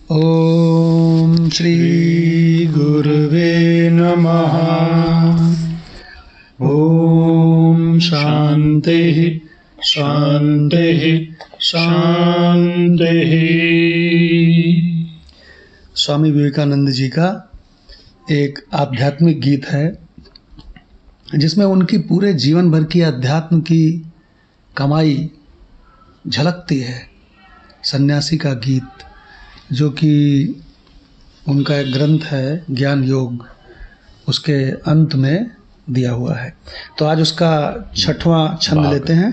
ओम श्री गुरुवे नमः। ओम शांति शांति शांति। स्वामी विवेकानंद जी का एक आध्यात्मिक गीत है जिसमें उनकी पूरे जीवन भर की अध्यात्म की कमाई झलकती है। सन्यासी का गीत, जो कि उनका एक ग्रंथ है ज्ञान योग, उसके अंत में दिया हुआ है। तो आज उसका 6वां छंद लेते हैं,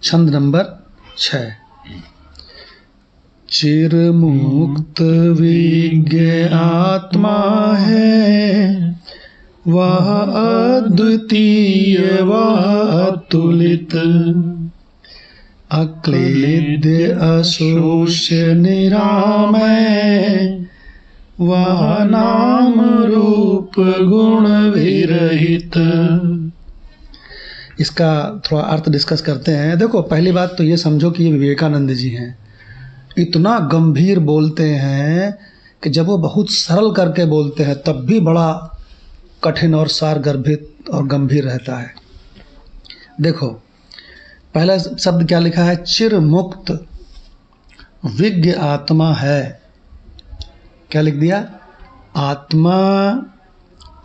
छंद नंबर 6। चिर मुक्त विज्ञ आत्मा है, वह अद्वितीय वह अतुलित, अक्लेद्य अशोष्य निरामय, वह नाम रूप गुण विरहित। इसका थोड़ा अर्थ डिस्कस करते हैं। देखो, पहली बात तो ये समझो कि ये विवेकानंद जी हैं। इतना गंभीर बोलते हैं कि जब वो बहुत सरल करके बोलते हैं तब भी बड़ा कठिन और सारगर्भित और गंभीर रहता है। देखो, पहला शब्द क्या लिखा है? चिर मुक्त विज्ञ आत्मा है। क्या लिख दिया? आत्मा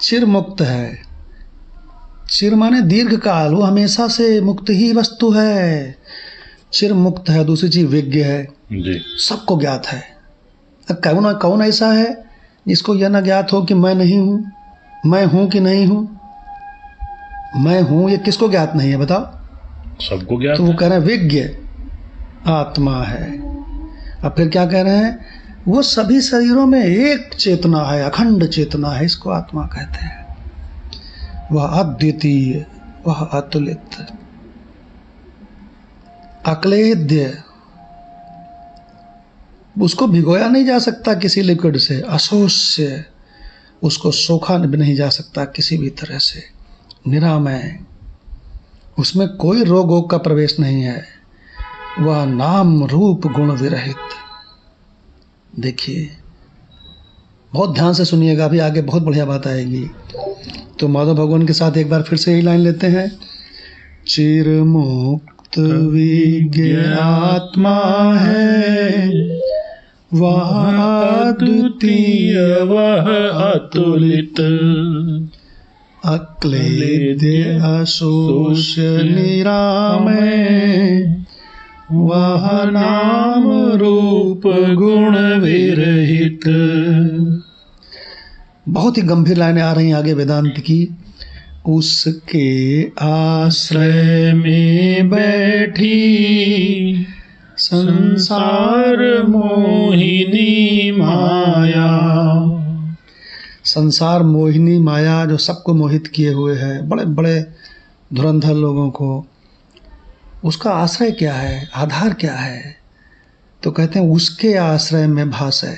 चिर मुक्त है। चिर माने दीर्घ काल, वो हमेशा से मुक्त ही वस्तु है। चिर मुक्त है। दूसरी चीज विज्ञ है जी, सबको ज्ञात है। अब कौन ऐसा है जिसको यह ना ज्ञात हो कि मैं नहीं हूं, मैं हूं कि नहीं हूं, मैं हूं, ये किसको ज्ञात नहीं है बताओ? सबको ज्ञात। तो वो कह रहे हैं विज्ञ आत्मा है। अब फिर क्या कह रहे हैं? वो सभी शरीरों में एक चेतना है, अखंड चेतना है, इसको आत्मा कहते हैं। वह अद्वितीय वह अतुलित, अक्लेद्य, उसको भिगोया नहीं जा सकता किसी लिक्विड से। अशोष्य, उसको सोखा नहीं जा सकता किसी भी तरह से। निरामय, उसमें कोई रोग वोग का प्रवेश नहीं है। वह नाम रूप गुण विरहित। देखिए, बहुत ध्यान से सुनिएगा, अभी आगे बहुत बढ़िया बात आएगी। तो माधव भगवान के साथ एक बार फिर से यही लाइन लेते हैं। चिर मुक्त विज्ञ आत्मा है, वह अद्वितीय वह अतुलित, अक्लेद्य अशोष्य निरामय, वह नाम रूप गुण विरहित। बहुत ही गंभीर लाइनें आ रही हैं आगे वेदांत की। उसके आश्रय में बैठी संसार मोहिनी माया। संसार मोहिनी माया जो सबको मोहित किए हुए है, बड़े बड़े धुरंधर लोगों को, उसका आश्रय क्या है, आधार क्या है? तो कहते हैं उसके आश्रय में भासै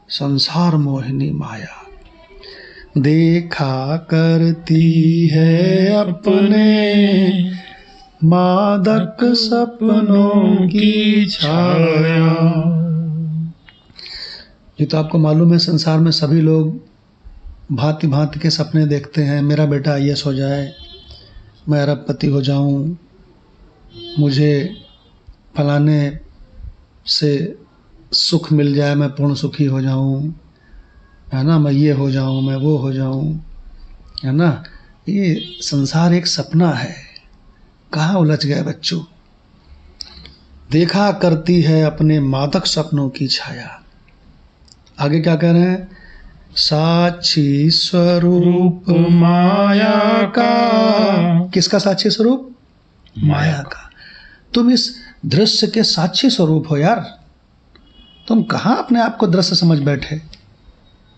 संसार मोहिनी माया। देखा करती है अपने मादक सपनों की छाया। ये तो आपको मालूम है, संसार में सभी लोग भांति भांति के सपने देखते हैं। मेरा बेटा आईएएस हो जाए, मैं अरबपति हो जाऊं, मुझे फलाने से सुख मिल जाए, मैं पूर्ण सुखी हो जाऊं, है ना, मैं ये हो जाऊं, मैं वो हो जाऊं, है ना। ये संसार एक सपना है। कहाँ उलझ गए बच्चों? देखा करती है अपने मादक सपनों की छाया। आगे क्या कह रहे हैं? साक्षी स्वरूप माया का। किसका साक्षी स्वरूप? माया का। तुम इस दृश्य के साक्षी स्वरूप हो यार। तुम कहाँ अपने आप को दृश्य समझ बैठे?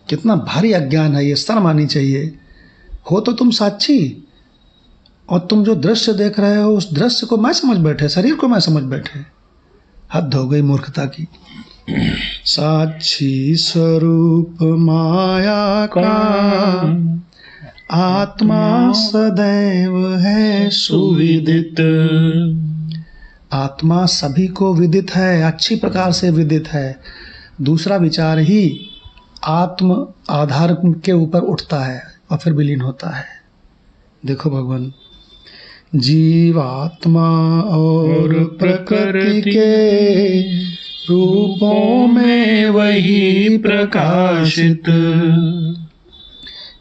कितना भारी अज्ञान है ये, शर्म आनी चाहिए। हो तो तुम साक्षी, और तुम जो दृश्य देख रहे हो उस दृश्य को मैं समझ बैठे, शरीर को मैं समझ बैठे। हद हो गई मूर्खता की। साक्षी स्वरूप माया का, आत्मा सदैव है सुविदित, आत्मा सभी को विदित है, अच्छी प्रकार से विदित है। दूसरा विचार ही आत्म आधार के ऊपर उठता है और फिर विलीन होता है। देखो भगवान, जीवात्मा और प्रकृति के रूपों में वही प्रकाशित।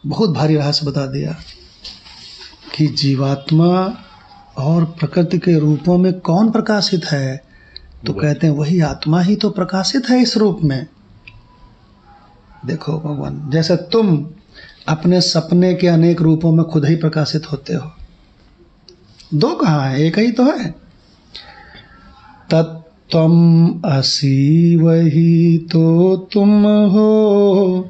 बहुत भारी रहस्य बता दिया कि जीवात्मा और प्रकृति के रूपों में कौन प्रकाशित है। तो कहते हैं वही आत्मा ही तो प्रकाशित है इस रूप में। देखो भगवान, जैसे तुम अपने सपने के अनेक रूपों में खुद ही प्रकाशित होते हो। दो कहाँ है, एक ही तो है। तत्त्वम् असि, वही तो तुम हो,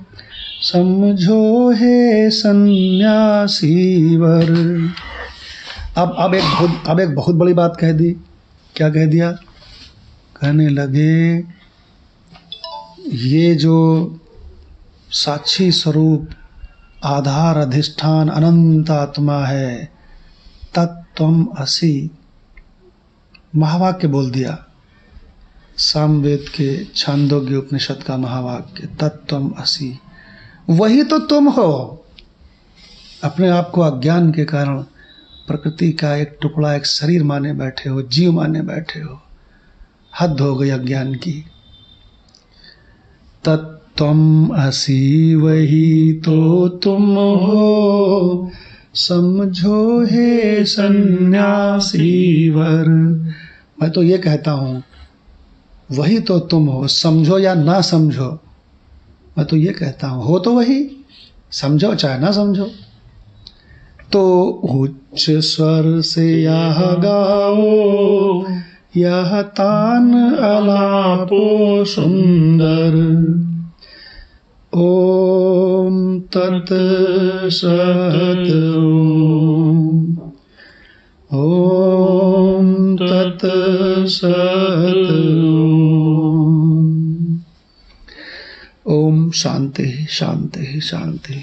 समझो हे सन्यासी वर। अब एक बहुत बड़ी बात कह दी। क्या कह दिया? कहने लगे ये जो साक्षी स्वरूप आधार अधिष्ठान अनंत आत्मा है, तत्त्वम् असि, महावाक्य बोल दिया, सामवेद के छांदोग्य उपनिषद का महावाक्य, तत्त्वम् असि, वही तो तुम हो। अपने आप को अज्ञान के कारण प्रकृति का एक टुकड़ा, एक शरीर माने बैठे हो, जीव माने बैठे हो। हद हो गई अज्ञान की। तत्त्वम् असि, वही तो तुम हो, समझो हे सन्यासी वर। मैं तो ये कहता हूँ वही तो तुम हो, समझो या ना समझो। मैं तो ये कहता हूँ हो तो वही, समझो चाहे ना समझो। तो उच्च स्वर से यह गाओ, यह तान अलापो सुंदर। ओम तत् सत् ओम तत् सत्। ओम शांति शांति शांति।